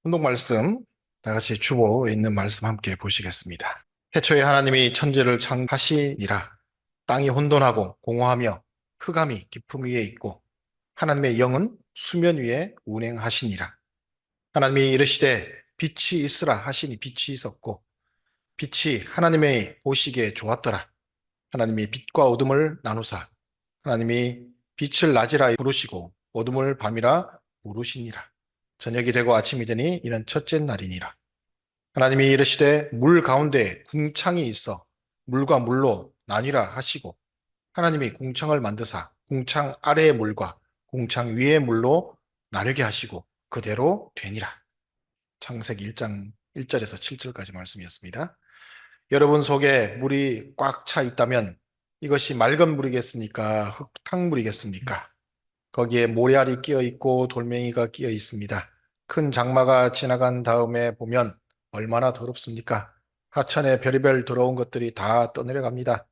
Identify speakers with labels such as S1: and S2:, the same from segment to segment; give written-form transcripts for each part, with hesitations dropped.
S1: 운동 말씀, 다 같이 주보에 있는 말씀 함께 보시겠습니다. 태초에 하나님이 천지를 창하시니라. 땅이 혼돈하고 공허하며 흑암이 깊음 위에 있고 하나님의 영은 수면 위에 운행하시니라. 하나님이 이르시되 빛이 있으라 하시니 빛이 있었고 빛이 하나님의 보시기에 좋았더라. 하나님이 빛과 어둠을 나누사 하나님이 빛을 낮이라 부르시고 어둠을 밤이라 부르시니라. 저녁이 되고 아침이 되니 이는 첫째 날이니라. 하나님이 이르시되 물 가운데 궁창이 있어 물과 물로 나뉘라 하시고 하나님이 궁창을 만드사 궁창 아래의 물과 궁창 위의 물로 나누게 하시고 그대로 되니라. 창세기 1장 1절에서 7절까지 말씀이었습니다. 여러분 속에 물이 꽉 차 있다면 이것이 맑은 물이겠습니까? 흙탕물이겠습니까? 거기에 모래알이 끼어 있고 돌멩이가 끼어 있습니다. 큰 장마가 지나간 다음에 보면 얼마나 더럽습니까? 하천에 별의별 더러운 것들이 다 떠내려갑니다.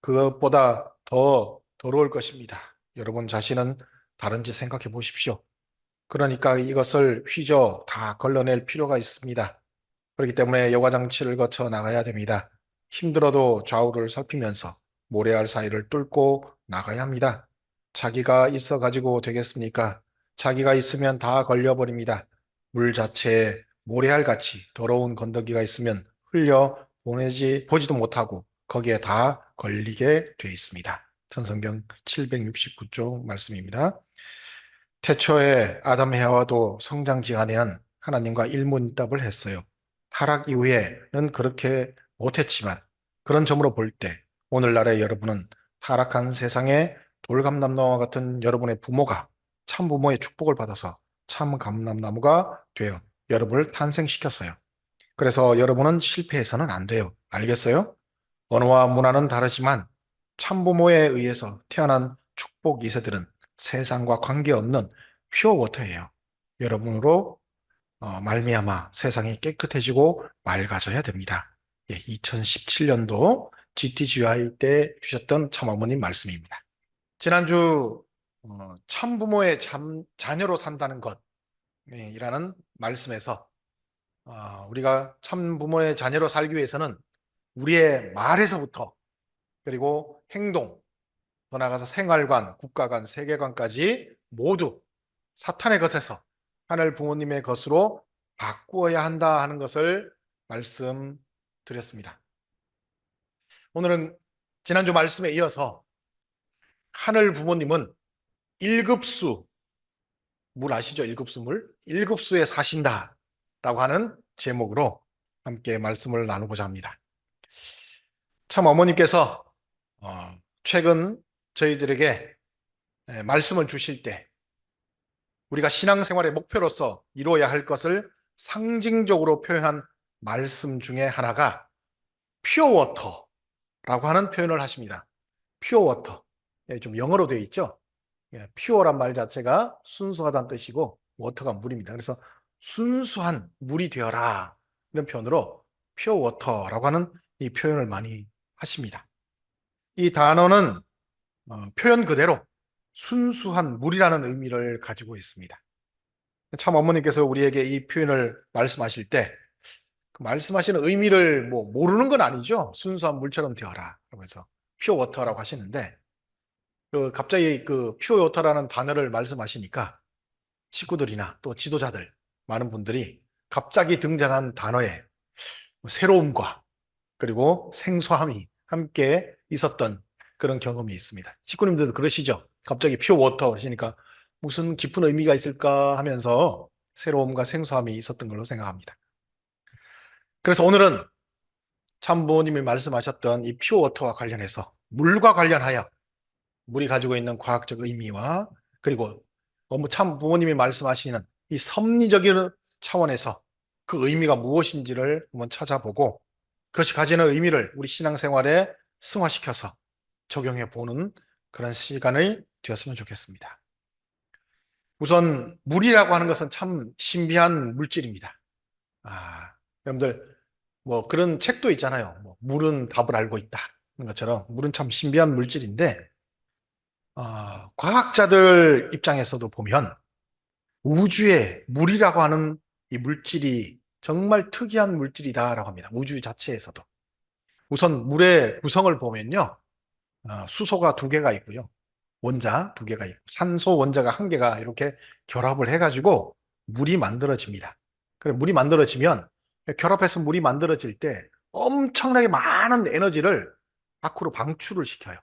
S1: 그것보다 더 더러울 것입니다. 여러분 자신은 다른지 생각해 보십시오. 그러니까 이것을 휘저 다 걸러낼 필요가 있습니다. 그렇기 때문에 여과장치를 거쳐 나가야 됩니다. 힘들어도 좌우를 살피면서 모래알 사이를 뚫고 나가야 합니다. 자기가 있어 가지고 되겠습니까? 자기가 있으면 다 걸려버립니다. 물 자체에 모래알 같이 더러운 건더기가 있으면 흘려 보지도 못하고 거기에 다 걸리게 돼 있습니다. 천성경 769쪽 말씀입니다. 태초에 아담 해와도 성장기간에는 하나님과 일문일답을 했어요. 타락 이후에는 그렇게 못했지만 그런 점으로 볼 때 오늘날의 여러분은 타락한 세상에 돌감나무와 같은 여러분의 부모가 참 부모의 축복을 받아서 참 감람나무가 되어 여러분을 탄생시켰어요. 그래서 여러분은 실패해서는 안 돼요. 알겠어요? 언어와 문화는 다르지만 참부모에 의해서 태어난 축복 2세들은 세상과 관계없는 퓨어 워터예요. 여러분으로 말미암아 세상이 깨끗해지고 맑아져야 됩니다. 예, 2017년도 GTGI 때 주셨던 참어머님 말씀입니다. 지난주 참부모의 자녀로 산다는 것이라는 말씀에서 우리가 참부모의 자녀로 살기 위해서는 우리의 말에서부터 그리고 행동, 더 나아가서 생활관, 국가관, 세계관까지 모두 사탄의 것에서 하늘 부모님의 것으로 바꾸어야 한다 하는 것을 말씀드렸습니다. 오늘은 지난주 말씀에 이어서 하늘 부모님은 1급수, 물 아시죠? 1급수 물? 1급수에 사신다 라고 하는 제목으로 함께 말씀을 나누고자 합니다. 참 어머니께서 최근 저희들에게 말씀을 주실 때 우리가 신앙생활의 목표로서 이루어야 할 것을 상징적으로 표현한 말씀 중에 하나가 퓨어 워터라고 하는 표현을 하십니다. 퓨어 워터. 좀 영어로 되어 있죠. 퓨어란 말 자체가 순수하다는 뜻이고 워터가 물입니다. 그래서 순수한 물이 되어라 이런 표현으로 퓨어 워터라고 하는 이 표현을 많이 하십니다. 이 단어는 표현 그대로 순수한 물이라는 의미를 가지고 있습니다. 참 어머니께서 우리에게 이 표현을 말씀하실 때 그 말씀하시는 의미를 뭐 모르는 건 아니죠. 순수한 물처럼 되어라. 그래서 퓨어 워터라고 하시는데 갑자기 그 퓨어 워터라는 단어를 말씀하시니까 식구들이나 또 지도자들 많은 분들이 갑자기 등장한 단어에 새로움과 그리고 생소함이 함께 있었던 그런 경험이 있습니다. 식구님들도 그러시죠? 갑자기 퓨어 워터 그러시니까 무슨 깊은 의미가 있을까 하면서 새로움과 생소함이 있었던 걸로 생각합니다. 그래서 오늘은 참부모님이 말씀하셨던 이 퓨어 워터와 관련해서 물과 관련하여 물이 가지고 있는 과학적 의미와 그리고 참 부모님이 말씀하시는 이 섭리적인 차원에서 그 의미가 무엇인지를 한번 찾아보고 그것이 가지는 의미를 우리 신앙생활에 승화시켜서 적용해 보는 그런 시간이 되었으면 좋겠습니다. 우선 물이라고 하는 것은 참 신비한 물질입니다. 여러분들 뭐 그런 책도 있잖아요. 뭐 물은 답을 알고 있다. 그런 것처럼 물은 참 신비한 물질인데 과학자들 입장에서도 보면 우주에 물이라고 하는 이 물질이 정말 특이한 물질이다라고 합니다. 우주 자체에서도. 우선 물의 구성을 보면요. 수소가 두 개가 있고요. 원자 두 개가 있고 산소 원자가 한 개가 이렇게 결합을 해가지고 물이 만들어집니다. 그래 물이 만들어지면 결합해서 물이 만들어질 때 엄청나게 많은 에너지를 밖으로 방출을 시켜요.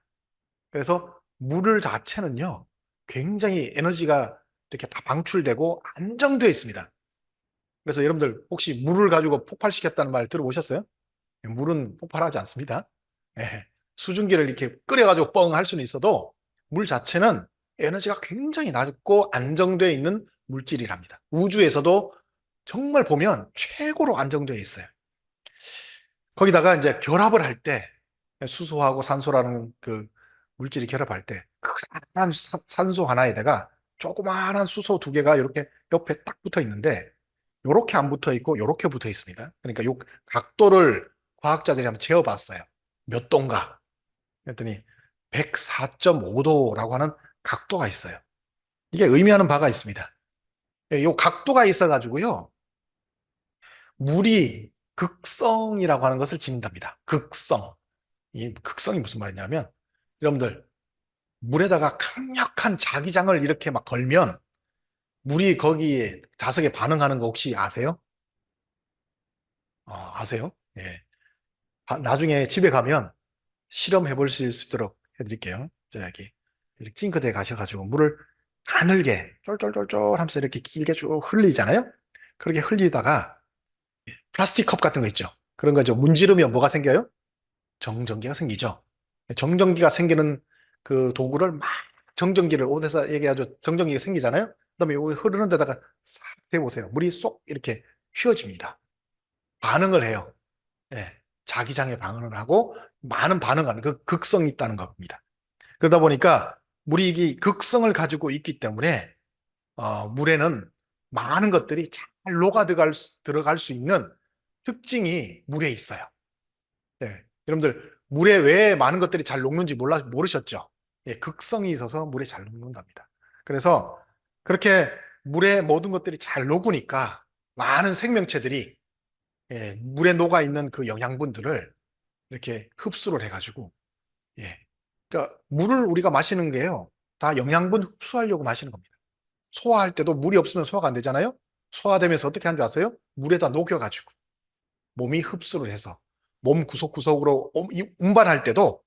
S1: 그래서 물 자체는요, 굉장히 에너지가 이렇게 다 방출되고 안정되어 있습니다. 그래서 여러분들 혹시 물을 가지고 폭발시켰다는 말 들어보셨어요? 물은 폭발하지 않습니다. 예. 수증기를 이렇게 끓여가지고 뻥 할 수는 있어도 물 자체는 에너지가 굉장히 낮고 안정되어 있는 물질이랍니다. 우주에서도 정말 보면 최고로 안정되어 있어요. 거기다가 이제 결합을 할 때 수소하고 산소라는 그 물질이 결합할 때 큰한 산소 하나에다가 조그마한 수소 두 개가 이렇게 옆에 딱 붙어 있는데 요렇게 안 붙어 있고 요렇게 붙어 있습니다. 그러니까 요 각도를 과학자들이 한번 재어봤어요. 몇 도인가? 그랬더니 104.5도라고 하는 각도가 있어요. 이게 의미하는 바가 있습니다. 요 각도가 있어가지고요. 물이 극성이라고 하는 것을 지닌답니다. 극성. 이 극성이 무슨 말이냐면 여러분들 물에다가 강력한 자기장을 이렇게 막 걸면 물이 거기에 자석에 반응하는 거 혹시 아세요? 아세요? 예. 나중에 집에 가면 실험해 볼 수 있도록 해드릴게요. 저기 이렇게 싱크대에 가셔가지고 물을 가늘게 쫄쫄쫄쫄 하면서 이렇게 길게 쭉 흘리잖아요. 그렇게 흘리다가 플라스틱 컵 같은 거 있죠. 그런 거 좀 문지르면 뭐가 생겨요? 정전기가 생기죠. 정전기가 생기는 그 도구를 막 정전기를 오대서 얘기하죠. 정전기가 생기잖아요. 그다음에 요 흐르는 데다가 싹 대보세요. 물이 쏙 이렇게 휘어집니다. 반응을 해요. 예. 자기장에 반응을 하고 많은 반응하는 그 극성이 있다는 겁니다. 그러다 보니까 물이 이 극성을 가지고 있기 때문에 물에는 많은 것들이 잘 들어갈 수 있는 특징이 물에 있어요. 예. 여러분들 물에 왜 많은 것들이 잘 녹는지 모르셨죠? 예, 극성이 있어서 물에 잘 녹는답니다. 그래서 그렇게 물에 모든 것들이 잘 녹으니까 많은 생명체들이 물에 녹아 있는 그 영양분들을 이렇게 흡수를 해가지고 예. 그러니까 물을 우리가 마시는 게요. 다 영양분 흡수하려고 마시는 겁니다. 소화할 때도 물이 없으면 소화가 안 되잖아요. 소화되면서 어떻게 하는 줄 아세요? 물에다 녹여가지고 몸이 흡수를 해서 몸 구석구석으로 운반할 때도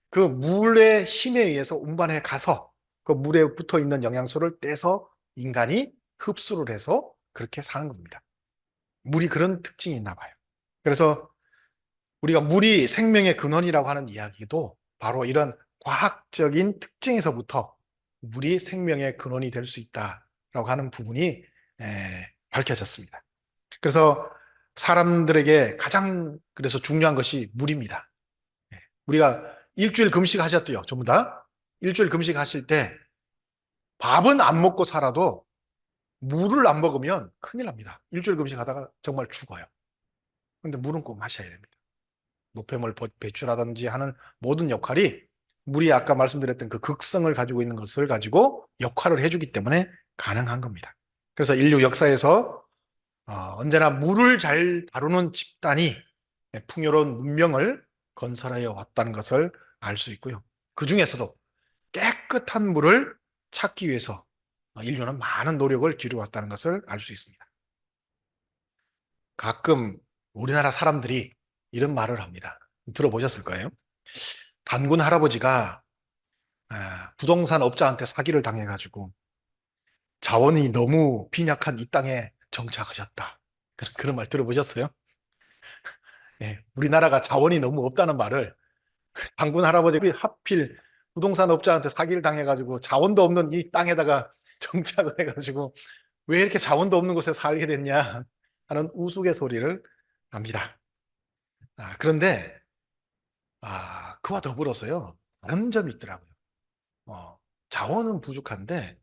S1: 그 물의 힘에 의해서 운반해 가서 그 물에 붙어 있는 영양소를 떼서 인간이 흡수를 해서 그렇게 사는 겁니다. 물이 그런 특징이 있나 봐요. 그래서 우리가 물이 생명의 근원이라고 하는 이야기도 바로 이런 과학적인 특징에서부터 물이 생명의 근원이 될 수 있다라고 하는 부분이 밝혀졌습니다. 그래서 사람들에게 가장 그래서 중요한 것이 물입니다. 우리가 일주일 금식 하셨대요, 전부 다. 일주일 금식 하실 때 밥은 안 먹고 살아도 물을 안 먹으면 큰일 납니다. 일주일 금식 하다가 정말 죽어요. 근데 물은 꼭 마셔야 됩니다. 노폐물 배출하든지 하는 모든 역할이 물이 아까 말씀드렸던 그 극성을 가지고 있는 것을 가지고 역할을 해주기 때문에 가능한 겁니다. 그래서 인류 역사에서 언제나 물을 잘 다루는 집단이 풍요로운 문명을 건설하여 왔다는 것을 알 수 있고요. 그 중에서도 깨끗한 물을 찾기 위해서 인류는 많은 노력을 기울여왔다는 것을 알 수 있습니다. 가끔 우리나라 사람들이 이런 말을 합니다. 들어보셨을 거예요. 단군 할아버지가 부동산 업자한테 사기를 당해가지고 자원이 너무 빈약한 이 땅에 정착하셨다. 그런 말 들어보셨어요? 예, 우리나라가 자원이 너무 없다는 말을 단군 할아버지가 하필 부동산 업자한테 사기를 당해가지고 자원도 없는 이 땅에다가 정착을 해가지고 왜 이렇게 자원도 없는 곳에 살게 됐냐 하는 우스갯소리를 합니다. 그런데 그와 더불어서요 다른 점이 있더라고요. 어, 자원은 부족한데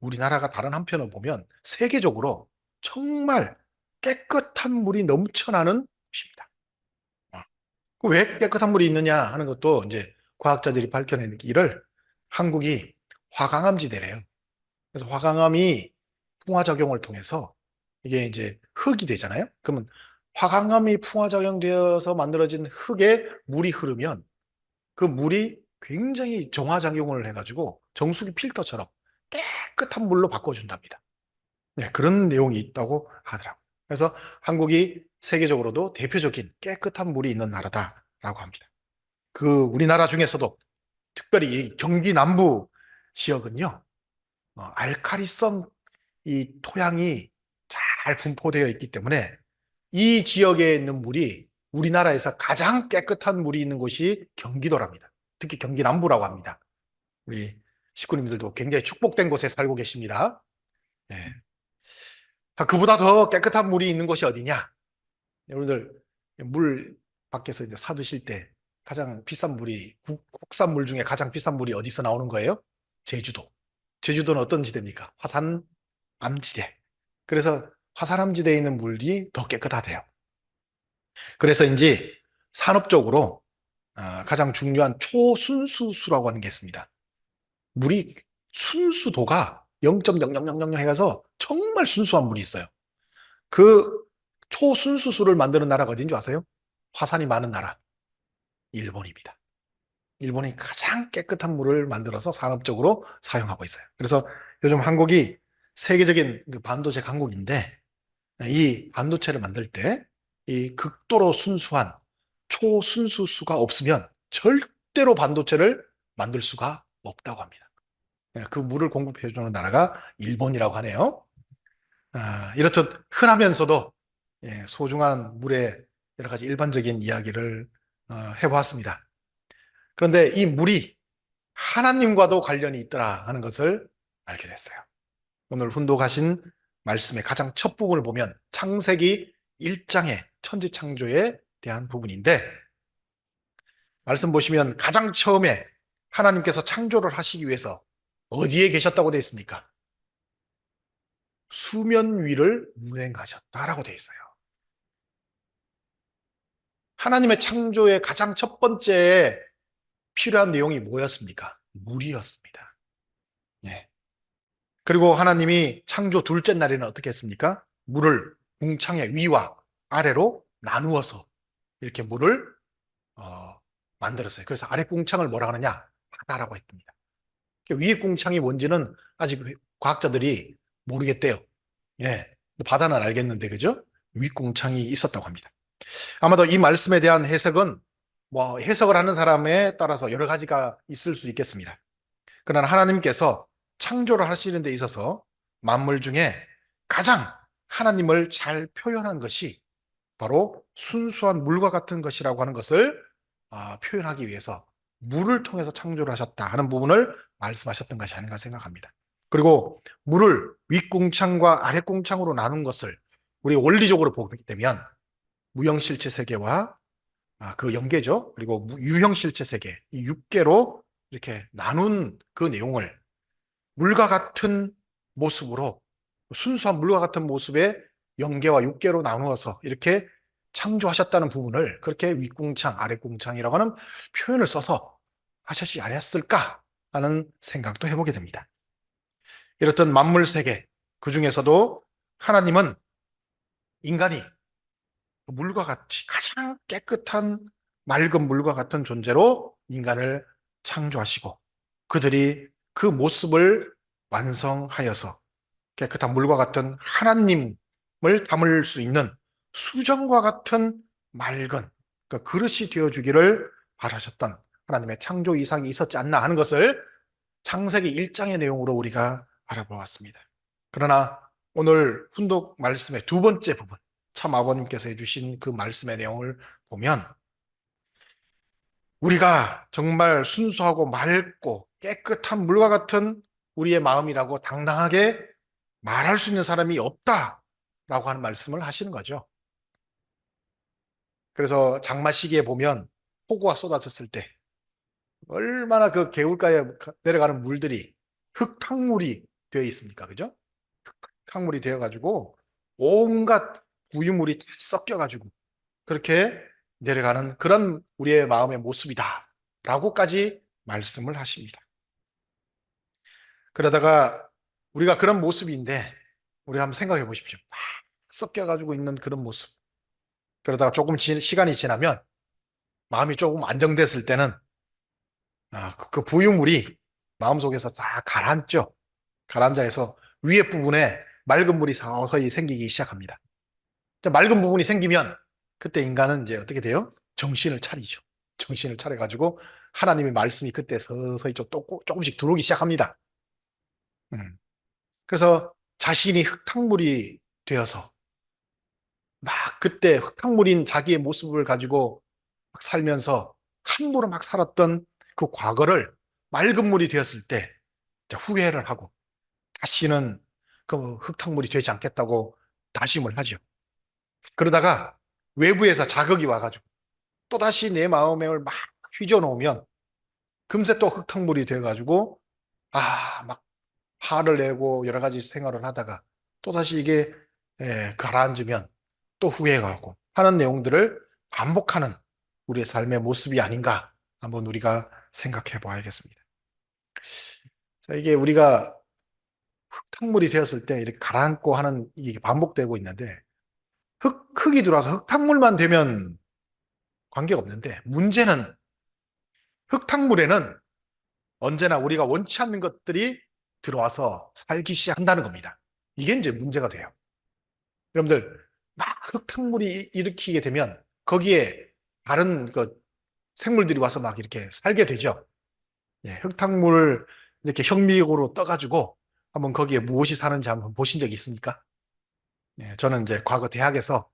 S1: 우리나라가 다른 한편을 보면 세계적으로 정말 깨끗한 물이 넘쳐나는 곳입니다. 어, 왜 깨끗한 물이 있느냐 하는 것도 이제 과학자들이 밝혀내기를 한국이 화강암지대래요. 그래서 화강암이 풍화작용을 통해서 이게 이제 흙이 되잖아요. 그러면 화강암이 풍화작용되어서 만들어진 흙에 물이 흐르면 그 물이 굉장히 정화작용을 해가지고 정수기 필터처럼 깨끗한 물로 바꿔준답니다. 네, 그런 내용이 있다고 하더라고요. 그래서 한국이 세계적으로도 대표적인 깨끗한 물이 있는 나라다라고 합니다. 그 우리나라 중에서도 특별히 이 경기 남부 지역은요, 알카리성 이 토양이 잘 분포되어 있기 때문에 이 지역에 있는 물이 우리나라에서 가장 깨끗한 물이 있는 곳이 경기도랍니다. 특히 경기 남부라고 합니다. 우리 식구님들도 굉장히 축복된 곳에 살고 계십니다. 네. 그보다 더 깨끗한 물이 있는 곳이 어디냐? 여러분들 물 밖에서 이제 사 드실 때 가장 비싼 물이 국산 물 중에 가장 비싼 물이 어디서 나오는 거예요? 제주도. 제주도는 어떤 지대입니까? 화산 암지대. 그래서 화산 암지대에 있는 물이 더 깨끗하대요. 그래서인지 산업적으로 가장 중요한 초순수수라고 하는 게 있습니다. 물이 순수도가 0.0000 해가서 정말 순수한 물이 있어요. 그 초순수수를 만드는 나라가 어딘 줄 아세요? 화산이 많은 나라, 일본입니다. 일본이 가장 깨끗한 물을 만들어서 산업적으로 사용하고 있어요. 그래서 요즘 한국이 세계적인 그 반도체 강국인데 이 반도체를 만들 때 이 극도로 순수한 초순수수가 없으면 절대로 반도체를 만들 수가 없다고 합니다. 그 물을 공급해주는 나라가 일본이라고 하네요. 이렇듯 흔하면서도 소중한 물의 여러 가지 일반적인 이야기를 해보았습니다. 그런데 이 물이 하나님과도 관련이 있더라 하는 것을 알게 됐어요. 오늘 훈독하신 말씀의 가장 첫 부분을 보면 창세기 1장의 천지창조에 대한 부분인데 말씀 보시면 가장 처음에 하나님께서 창조를 하시기 위해서 어디에 계셨다고 되어 있습니까? 수면 위를 운행하셨다라고 되어 있어요. 하나님의 창조의 가장 첫 번째 필요한 내용이 뭐였습니까? 물이었습니다. 예. 그리고 하나님이 창조 둘째 날에는 어떻게 했습니까? 물을 궁창의 위와 아래로 나누어서 이렇게 물을 만들었어요. 그래서 아래 궁창을 뭐라 하느냐? 바다라고 했습니다. 위에 궁창이 뭔지는 아직 과학자들이 모르겠대요. 예. 바다는 알겠는데, 그죠? 윗궁창이 있었다고 합니다. 아마도 이 말씀에 대한 해석은 뭐 해석을 하는 사람에 따라서 여러 가지가 있을 수 있겠습니다. 그러나 하나님께서 창조를 하시는 데 있어서 만물 중에 가장 하나님을 잘 표현한 것이 바로 순수한 물과 같은 것이라고 하는 것을 표현하기 위해서 물을 통해서 창조를 하셨다 하는 부분을 말씀하셨던 것이 아닌가 생각합니다. 그리고 물을 윗궁창과 아랫궁창으로 나눈 것을 우리 원리적으로 보게 되면 무형실체 세계와 그 연계죠. 그리고 유형실체 세계, 이 6개로 이렇게 나눈 그 내용을 물과 같은 모습으로 순수한 물과 같은 모습의 영계와 육계로 나누어서 이렇게 창조하셨다는 부분을 그렇게 윗궁창, 아랫궁창이라고 하는 표현을 써서 하셨지 않았을까 하는 생각도 해보게 됩니다. 이렇던 만물 세계, 그 중에서도 하나님은 인간이 물과 같이 가장 깨끗한 맑은 물과 같은 존재로 인간을 창조하시고 그들이 그 모습을 완성하여서 깨끗한 물과 같은 하나님을 담을 수 있는 수정과 같은 맑은 그 그릇이 되어주기를 바라셨던 하나님의 창조 이상이 있었지 않나 하는 것을 창세기 1장의 내용으로 우리가 알아보았습니다. 그러나 오늘 훈독 말씀의 두 번째 부분, 참 아버님께서 해주신 그 말씀의 내용을 보면 우리가 정말 순수하고 맑고 깨끗한 물과 같은 우리의 마음이라고 당당하게 말할 수 있는 사람이 없다라고 하는 말씀을 하시는 거죠. 그래서 장마 시기에 보면 폭우가 쏟아졌을 때 얼마나 그 개울가에 내려가는 물들이 흙탕물이 되어 있습니까? 그죠? 흙탕물이 되어가지고 온갖 구유물이 다 섞여가지고 그렇게 내려가는 그런 우리의 마음의 모습이다 라고까지 말씀을 하십니다. 그러다가 우리가 그런 모습인데 우리 한번 생각해 보십시오. 섞여가지고 있는 그런 모습. 그러다가 조금 시간이 지나면 마음이 조금 안정됐을 때는 그 부유물이 마음속에서 다 가라앉죠. 가라앉아서 위에 부분에 맑은 물이 서서히 생기기 시작합니다. 자, 맑은 부분이 생기면 그때 인간은 이제 어떻게 돼요? 정신을 차리죠. 정신을 차려가지고 하나님의 말씀이 그때 서서히 조금씩 들어오기 시작합니다. 음. 그래서 자신이 흙탕물이 되어서 막 그때 흙탕물인 자기의 모습을 가지고 막 살면서 함부로 막 살았던 그 과거를 맑은 물이 되었을 때 후회를 하고 다시는 그 흙탕물이 되지 않겠다고 다짐을 하죠. 그러다가 외부에서 자극이 와가지고 또다시 내 마음을 막 휘저어놓으면 금세 또 흙탕물이 돼가지고 막 화를 내고 여러 가지 생활을 하다가 또다시 이게 가라앉으면 또 후회가 오고 하는 내용들을 반복하는 우리의 삶의 모습이 아닌가 한번 우리가 생각해 봐야겠습니다. 자, 이게 우리가 흙탕물이 되었을 때 이렇게 가라앉고 하는 이게 반복되고 있는데 흙이 들어와서 흙탕물만 되면 관계가 없는데 문제는 흙탕물에는 언제나 우리가 원치 않는 것들이 들어와서 살기 시작한다는 겁니다. 이게 이제 문제가 돼요. 여러분들, 막 흙탕물이 일으키게 되면 거기에 다른 그 생물들이 와서 막 이렇게 살게 되죠. 예, 흙탕물을 이렇게 현미경으로 떠가지고 한번 거기에 무엇이 사는지 한번 보신 적이 있습니까? 예, 저는 이제 과거 대학에서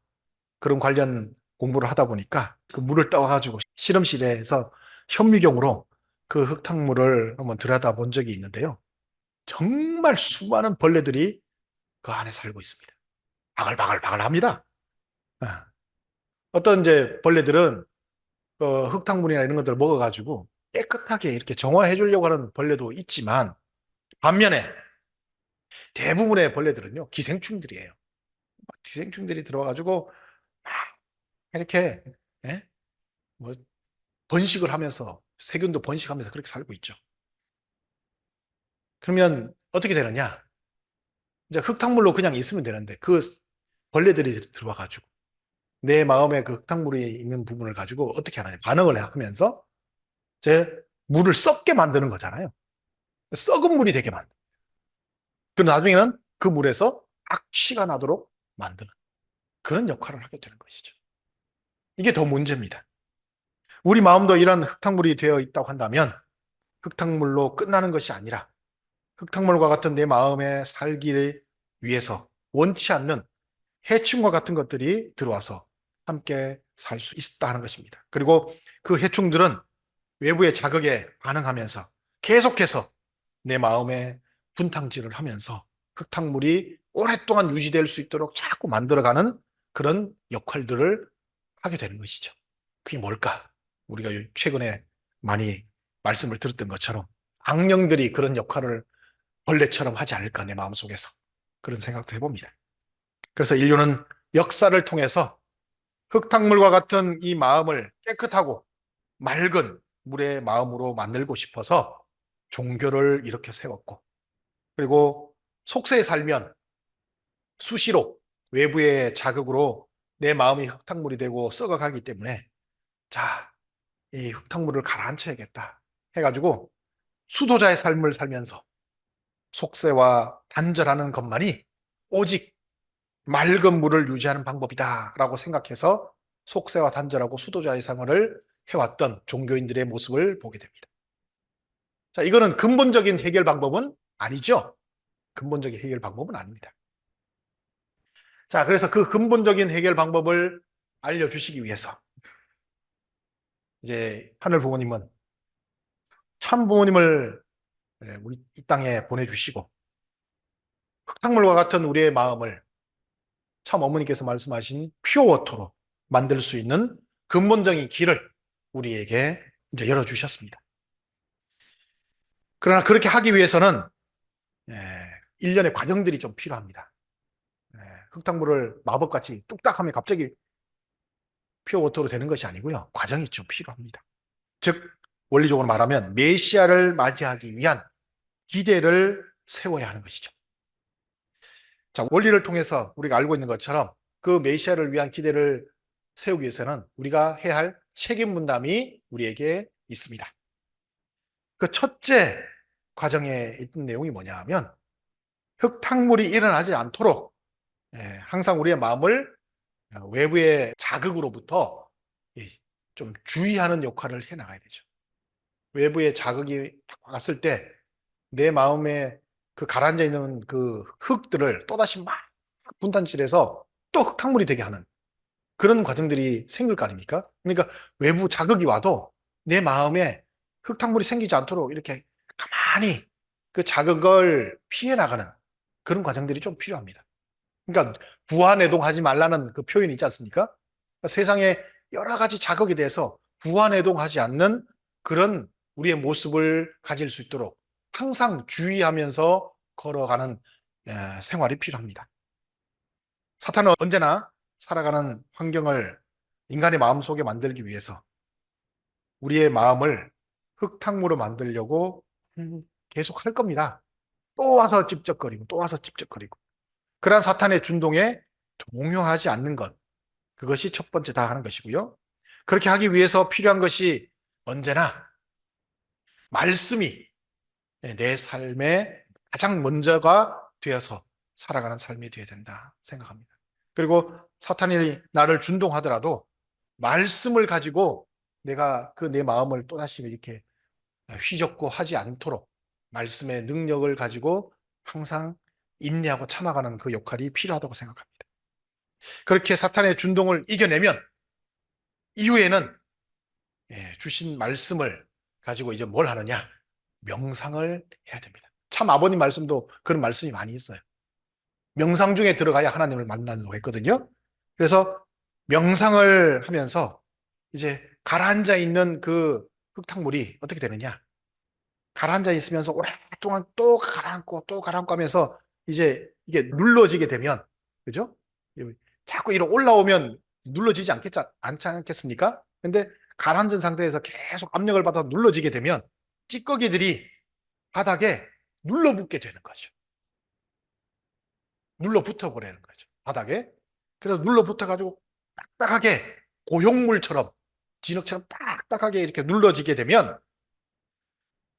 S1: 그런 관련 공부를 하다 보니까 그 물을 떠가지고 실험실에서 현미경으로 그 흙탕물을 한번 들여다본 적이 있는데요. 정말 수많은 벌레들이 그 안에 살고 있습니다. 바글바글바글 합니다. 어떤 이제 벌레들은 흙탕물이나 이런 것들을 먹어가지고 깨끗하게 이렇게 정화해 주려고 하는 벌레도 있지만 반면에 대부분의 벌레들은요, 기생충들이에요. 기생충들이 들어와가지고 막 이렇게 예? 뭐 번식을 하면서 세균도 번식하면서 그렇게 살고 있죠. 그러면 어떻게 되느냐? 이제 흙탕물로 그냥 있으면 되는데 그 벌레들이 들어와가지고 내 마음에 그 흙탕물이 있는 부분을 가지고 어떻게 하느냐? 반응을 하면서 제 물을 썩게 만드는 거잖아요. 썩은 물이 되게 만드. 그리고 나중에는 그 물에서 악취가 나도록 만드는 그런 역할을 하게 되는 것이죠. 이게 더 문제입니다. 우리 마음도 이런 흙탕물이 되어 있다고 한다면 흙탕물로 끝나는 것이 아니라 흙탕물과 같은 내 마음의 살기를 위해서 원치 않는 해충과 같은 것들이 들어와서 함께 살 수 있다 하는 것입니다. 그리고 그 해충들은 외부의 자극에 반응하면서 계속해서 내 마음에 분탕질을 하면서 흙탕물이 오랫동안 유지될 수 있도록 자꾸 만들어가는 그런 역할들을 하게 되는 것이죠. 그게 뭘까? 우리가 최근에 많이 말씀을 들었던 것처럼 악령들이 그런 역할을 벌레처럼 하지 않을까 내 마음속에서 그런 생각도 해봅니다. 그래서 인류는 역사를 통해서 흙탕물과 같은 이 마음을 깨끗하고 맑은 물의 마음으로 만들고 싶어서 종교를 이렇게 세웠고 그리고 속세에 살면 수시로 외부의 자극으로 내 마음이 흙탕물이 되고 썩어가기 때문에 자, 이 흙탕물을 가라앉혀야겠다 해가지고 수도자의 삶을 살면서 속세와 단절하는 것만이 오직 맑은 물을 유지하는 방법이다라고 생각해서 속세와 단절하고 수도자의 생활을 해왔던 종교인들의 모습을 보게 됩니다. 자, 이거는 근본적인 해결 방법은 아니죠. 근본적인 해결 방법은 아닙니다. 자, 그래서 그 근본적인 해결 방법을 알려주시기 위해서 이제 하늘 부모님은 참 부모님을 우리 이 땅에 보내주시고 흙탕물과 같은 우리의 마음을 참 어머니께서 말씀하신 퓨어워터로 만들 수 있는 근본적인 길을 우리에게 이제 열어주셨습니다. 그러나 그렇게 하기 위해서는 일련의 과정들이 좀 필요합니다. 흙탕물을 마법같이 뚝딱 하면 갑자기 퓨어워터로 되는 것이 아니고요. 과정이 좀 필요합니다. 즉 원리적으로 말하면 메시아를 맞이하기 위한 기대를 세워야 하는 것이죠. 자, 원리를 통해서 우리가 알고 있는 것처럼 그 메시아를 위한 기대를 세우기 위해서는 우리가 해야 할 책임 분담이 우리에게 있습니다. 그 첫째 과정에 있던 내용이 뭐냐 하면 흙탕물이 일어나지 않도록 항상 우리의 마음을 외부의 자극으로부터 좀 주의하는 역할을 해 나가야 되죠. 외부의 자극이 왔을 때 내 마음에 그 가라앉아 있는 그 흙들을 또다시 막 분단질해서 또 흙탕물이 되게 하는 그런 과정들이 생길 거 아닙니까? 그러니까 외부 자극이 와도 내 마음에 흙탕물이 생기지 않도록 이렇게 가만히 그 자극을 피해 나가는 그런 과정들이 좀 필요합니다. 그러니까 부안해동하지 말라는 그 표현이 있지 않습니까? 그러니까 세상에 여러 가지 자극에 대해서 부안해동하지 않는 그런 우리의 모습을 가질 수 있도록 항상 주의하면서 걸어가는 생활이 필요합니다. 사탄은 언제나 살아가는 환경을 인간의 마음속에 만들기 위해서 우리의 마음을 흙탕물로 만들려고 계속 할 겁니다. 또 와서 찝쩍거리고 또 와서 찝쩍거리고 그러한 사탄의 준동에 동요하지 않는 것, 그것이 첫 번째다 하는 것이고요. 그렇게 하기 위해서 필요한 것이 언제나 말씀이 내 삶의 가장 먼저가 되어서 살아가는 삶이 되어야 된다 생각합니다. 그리고 사탄이 나를 준동하더라도 말씀을 가지고 내가 그 내 마음을 또다시 이렇게 휘젓고 하지 않도록 말씀의 능력을 가지고 항상 인내하고 참아가는 그 역할이 필요하다고 생각합니다. 그렇게 사탄의 준동을 이겨내면 이후에는 주신 말씀을 가지고 이제 뭘 하느냐? 명상을 해야 됩니다. 참 아버님 말씀도 그런 말씀이 많이 있어요. 명상 중에 들어가야 하나님을 만나려고 했거든요. 그래서 명상을 하면서 이제 가라앉아 있는 그 흙탕물이 어떻게 되느냐? 가라앉아 있으면서 오랫동안 또 가라앉고 또 가라앉고 하면서 이제 이게 눌러지게 되면, 그죠? 자꾸 이렇게 올라오면 눌러지지 않지 않겠습니까? 근데 가라앉은 상태에서 계속 압력을 받아서 눌러지게 되면 찌꺼기들이 바닥에 눌러붙게 되는 거죠. 눌러붙어 버리는 거죠. 바닥에. 그래서 눌러붙어가지고 딱딱하게 고형물처럼 진흙처럼 딱딱하게 이렇게 눌러지게 되면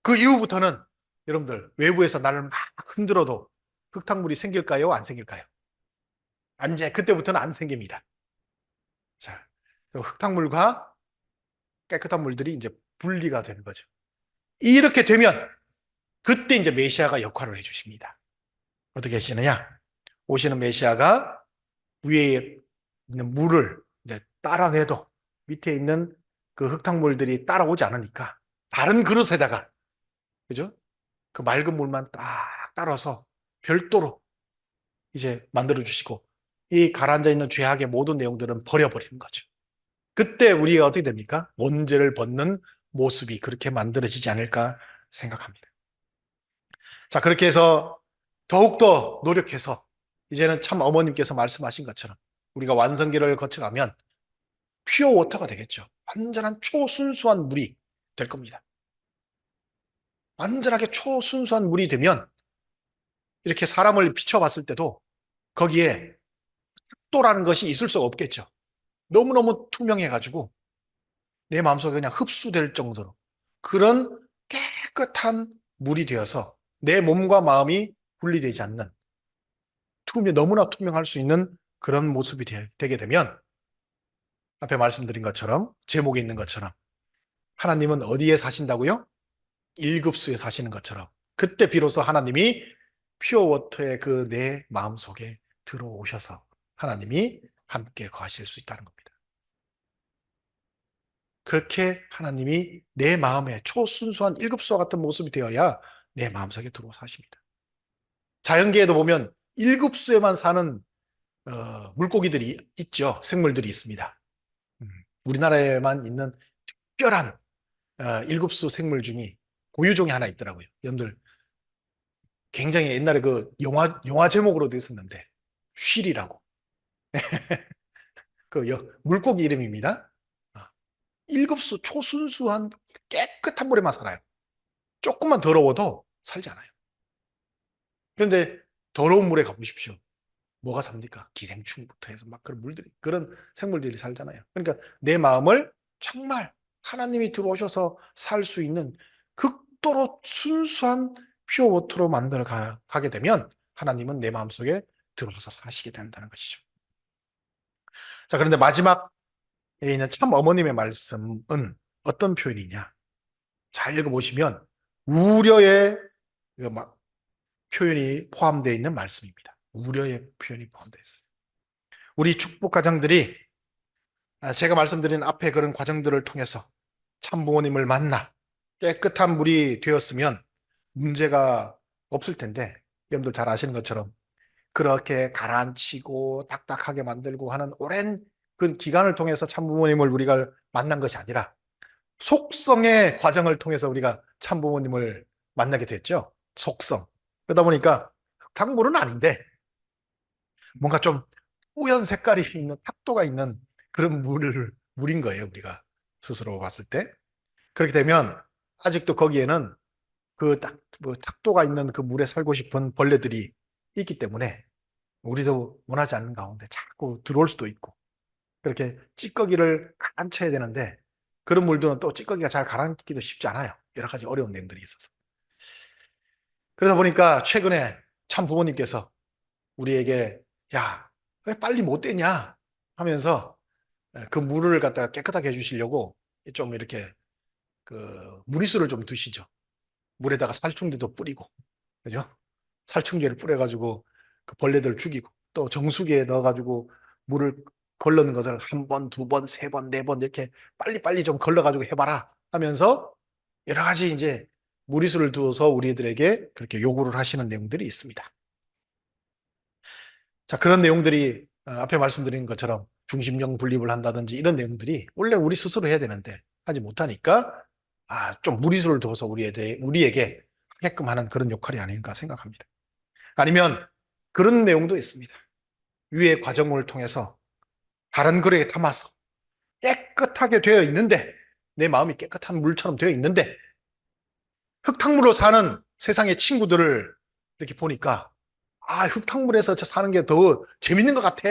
S1: 그 이후부터는 여러분들 외부에서 나를 막 흔들어도 흙탕물이 생길까요? 안 생길까요? 이제 그때부터는 안 생깁니다. 자, 흙탕물과 깨끗한 물들이 이제 분리가 되는 거죠. 이렇게 되면 그때 이제 메시아가 역할을 해주십니다. 어떻게 하시느냐? 오시는 메시아가 위에 있는 물을 이제 따라내도 밑에 있는 그 흙탕물들이 따라오지 않으니까 다른 그릇에다가, 그죠? 그 맑은 물만 딱 따라서 별도로 이제 만들어 주시고 이 가라앉아 있는 죄악의 모든 내용들은 버려버리는 거죠. 그때 우리가 어떻게 됩니까? 원죄를 벗는 모습이 그렇게 만들어지지 않을까 생각합니다. 자, 그렇게 해서 더욱더 노력해서 이제는 참 어머님께서 말씀하신 것처럼 우리가 완성기를 거쳐가면 퓨어 워터가 되겠죠. 완전한 초순수한 물이 될 겁니다. 완전하게 초순수한 물이 되면 이렇게 사람을 비춰봤을 때도 거기에 또라는 것이 있을 수가 없겠죠. 너무너무 투명해가지고 내 마음속에 그냥 흡수될 정도로 그런 깨끗한 물이 되어서 내 몸과 마음이 분리되지 않는 너무나 투명할 수 있는 그런 모습이 되게 되면 앞에 말씀드린 것처럼 제목에 있는 것처럼 하나님은 어디에 사신다고요? 일급수에 사시는 것처럼 그때 비로소 하나님이 퓨어워터의 그 내 마음속에 들어오셔서 하나님이 함께 거하실 수 있다는 겁니다. 그렇게 하나님이 내 마음에 초순수한 일급수와 같은 모습이 되어야 내 마음속에 들어오셔 하십니다. 자연계에도 보면 일급수에만 사는 물고기들이 있죠. 생물들이 있습니다. 우리나라에만 있는 특별한 일급수 생물 중에 고유종이 하나 있더라고요. 여러분들 굉장히 옛날에 그 영화 제목으로도 있었는데 쉔이라고 그 물고기 이름입니다. 아, 일급수 초순수한 깨끗한 물에만 살아요. 조금만 더러워도 살지 않아요. 그런데 더러운 물에 가보십시오. 뭐가 삽니까? 기생충부터 해서 막 그런 물들이, 그런 생물들이 살잖아요. 그러니까 내 마음을 정말 하나님이 들어오셔서 살 수 있는 극도로 순수한 퓨어 워터로 만들어 가게 되면 하나님은 내 마음속에 들어와서 사시게 된다는 것이죠. 자, 그런데 마지막에 있는 참 어머님의 말씀은 어떤 표현이냐? 잘 읽어보시면 우려의 표현이 포함되어 있는 말씀입니다. 우려의 표현이 포함되어 있어요. 우리 축복 가정들이 제가 말씀드린 앞에 그런 과정들을 통해서 참 부모님을 만나 깨끗한 물이 되었으면 문제가 없을 텐데, 여러분들 잘 아시는 것처럼 그렇게 가라앉히고 딱딱하게 만들고 하는 오랜 그 기간을 통해서 참 부모님을 우리가 만난 것이 아니라 속성의 과정을 통해서 우리가 참 부모님을 만나게 됐죠. 속성. 그러다 보니까 흙탕물은 아닌데 뭔가 좀 뿌연 색깔이 있는 탁도가 있는 그런 물인 거예요, 우리가 스스로 봤을 때. 그렇게 되면 아직도 거기에는 그 탁도가 있는 그 물에 살고 싶은 벌레들이 있기 때문에 우리도 원하지 않는 가운데 자꾸 들어올 수도 있고, 그렇게 찌꺼기를 가라앉혀야 되는데 그런 물들은 또 찌꺼기가 잘 가라앉기도 쉽지 않아요. 여러 가지 어려운 내용들이 있어서. 그러다 보니까 최근에 참 부모님께서 우리에게 야, 왜 빨리 못 되냐 하면서 그 물을 갖다가 깨끗하게 해주시려고 좀 이렇게 그 무리수를 좀 두시죠. 물에다가 살충제도 뿌리고, 그죠? 살충제를 뿌려가지고 그 벌레들 죽이고, 또 정수기에 넣어가지고 물을 걸르는 것을 한 번, 두 번, 세 번, 네 번 이렇게 빨리빨리 좀 걸러가지고 해봐라 하면서 여러 가지 이제 무리수를 두어서 우리들에게 그렇게 요구를 하시는 내용들이 있습니다. 자, 그런 내용들이 앞에 말씀드린 것처럼 중심령 분립을 한다든지 이런 내용들이 원래 우리 스스로 해야 되는데 하지 못하니까 좀 무리수를 둬서 우리에게 하게끔 하는 그런 역할이 아닌가 생각합니다. 아니면 그런 내용도 있습니다. 유해 과정을 통해서 다른 그릇에 담아서 깨끗하게 되어 있는데, 내 마음이 깨끗한 물처럼 되어 있는데 흙탕물로 사는 세상의 친구들을 이렇게 보니까 흙탕물에서 사는 게 더 재밌는 것 같아.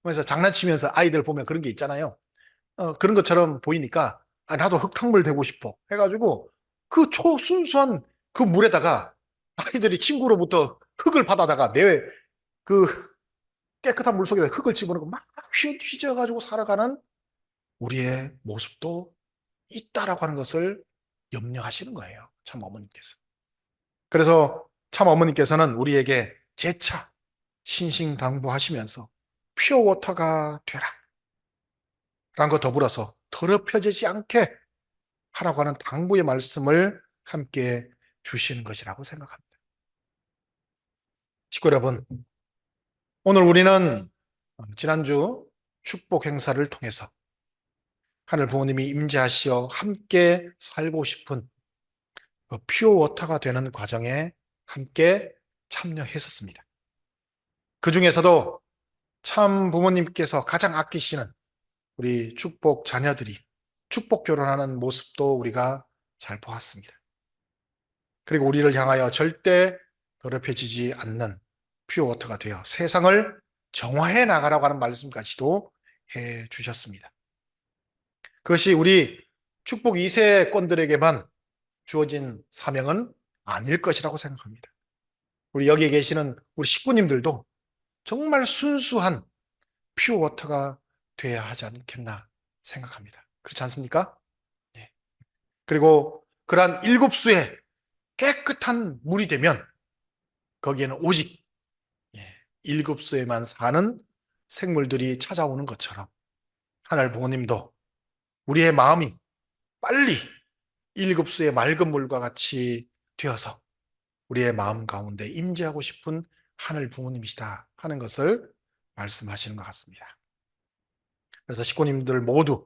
S1: 그래서 장난치면서 아이들 보면 그런 게 있잖아요. 그런 것처럼 보이니까 나도 흙탕물 되고 싶어 해가지고 그 초순수한 그 물에다가 아이들이 친구로부터 흙을 받아다가 내 그 깨끗한 물 속에다 흙을 집어넣고 막 휘저어가지고 살아가는 우리의 모습도 있다라고 하는 것을 염려하시는 거예요. 참 어머니께서. 그래서 참 어머니께서는 우리에게 재차 신신당부하시면서 퓨어 워터가 되라 라는 것 더불어서 더럽혀지지 않게 하라고 하는 당부의 말씀을 함께 주시는 것이라고 생각합니다. 식구 여러분, 오늘 우리는 지난주 축복 행사를 통해서 하늘 부모님이 임재하시어 함께 살고 싶은 그 퓨어 워터가 되는 과정에 함께 참여했었습니다. 그 중에서도 참 부모님께서 가장 아끼시는 우리 축복 자녀들이 축복 결혼하는 모습도 우리가 잘 보았습니다. 그리고 우리를 향하여 절대 더럽혀지지 않는 퓨어 워터가 되어 세상을 정화해 나가라고 하는 말씀까지도 해 주셨습니다. 그것이 우리 축복 2세권들에게만 주어진 사명은 아닐 것이라고 생각합니다. 우리 여기에 계시는 우리 식구님들도 정말 순수한 퓨어 워터가 돼야 하지 않겠나 생각합니다. 그렇지 않습니까? 네. 그리고 그러한 일곱 수의 깨끗한 물이 되면 거기에는 오직 일곱 수에만 사는 생물들이 찾아오는 것처럼 하늘 부모님도 우리의 마음이 빨리 일곱 수의 맑은 물과 같이 되어서 우리의 마음 가운데 임재하고 싶은 하늘 부모님이시다 하는 것을 말씀하시는 것 같습니다. 그래서 식구님들 모두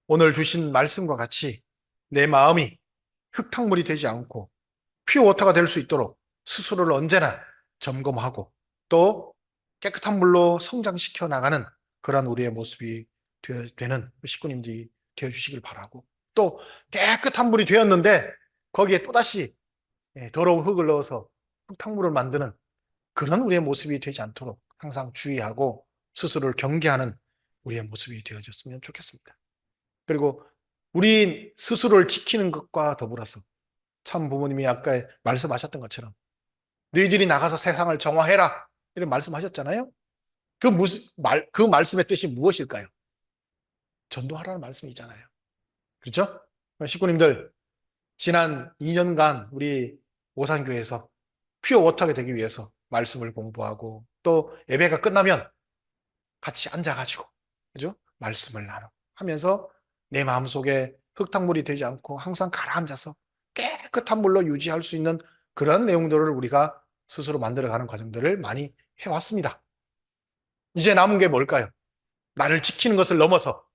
S1: 오늘 주신 말씀과 같이 내 마음이 흙탕물이 되지 않고 퓨어워터가 될 수 있도록 스스로를 언제나 점검하고 또 깨끗한 물로 성장시켜 나가는 그러한 우리의 모습이 되는 식구님들이 되어주시길 바라고, 또 깨끗한 물이 되었는데 거기에 또다시 더러운 흙을 넣어서 흙탕물을 만드는 그런 우리의 모습이 되지 않도록 항상 주의하고 스스로를 경계하는 우리의 모습이 되어줬으면 좋겠습니다. 그리고 우리 스스로를 지키는 것과 더불어서 참 부모님이 아까 말씀하셨던 것처럼 너희들이 나가서 세상을 정화해라 이런 말씀하셨잖아요. 그 말씀의 뜻이 무엇일까요? 전도하라는 말씀이잖아요. 그렇죠? 식구님들, 지난 2년간 우리 오산교회에서 퓨어 워터가 되기 위해서 말씀을 공부하고 또 예배가 끝나면 같이 앉아가지고, 그죠? 말씀을 나누고 하면서 내 마음속에 흙탕물이 되지 않고 항상 가라앉아서 깨끗한 물로 유지할 수 있는 그런 내용들을 우리가 스스로 만들어가는 과정들을 많이 해왔습니다. 이제 남은 게 뭘까요? 나를 지키는 것을 넘어서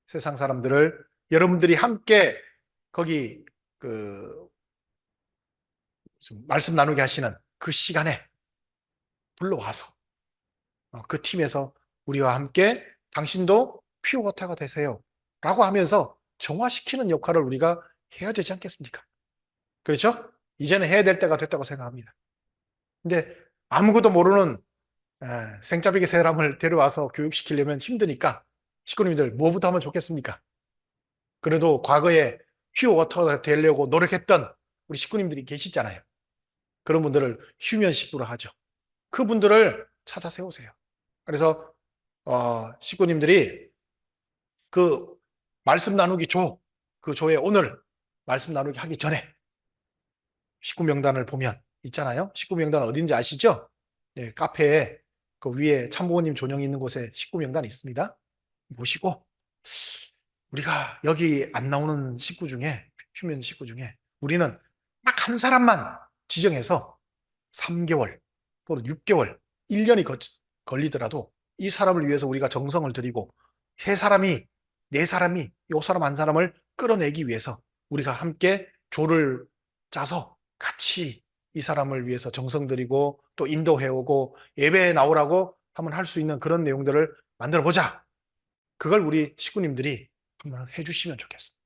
S1: 세상 사람들을 여러분들이 함께 거기 그 말씀 나누게 하시는 그 시간에 불러와서 그 팀에서 우리와 함께 당신도 퓨어워터가 되세요 라고 하면서 정화시키는 역할을 우리가 해야 되지 않겠습니까? 그렇죠? 이제는 해야 될 때가 됐다고 생각합니다. 근데 아무것도 모르는 생짜배기 사람을 데려와서 교육시키려면 힘드니까 식구님들 뭐부터 하면 좋겠습니까? 그래도 과거에 퓨어워터가 되려고 노력했던 우리 식구님들이 계시잖아요. 그런 분들을 휴면 식구로 하죠. 그분들을 찾아 세우세요. 그래서 식구님들이 그 말씀 나누기 그 조에 오늘 말씀 나누기 하기 전에 식구 명단을 보면 있잖아요. 식구 명단 어딘지 아시죠? 네, 카페에 그 위에 참부모님 존영이 있는 곳에 식구 명단이 있습니다. 보시고 우리가 여기 안 나오는 식구 중에 휴면 식구 중에 우리는 딱 한 사람만 지정해서 3개월 또는 6개월, 1년이 걸리더라도 이 사람을 위해서 우리가 정성을 들이고 세 사람이, 네 사람이 이 사람 한 사람을 끌어내기 위해서 우리가 함께 조를 짜서 같이 이 사람을 위해서 정성 들이고 또 인도해오고 예배에 나오라고 하면 할 수 있는 그런 내용들을 만들어 보자. 그걸 우리 식구님들이 한번 해주시면 좋겠습니다.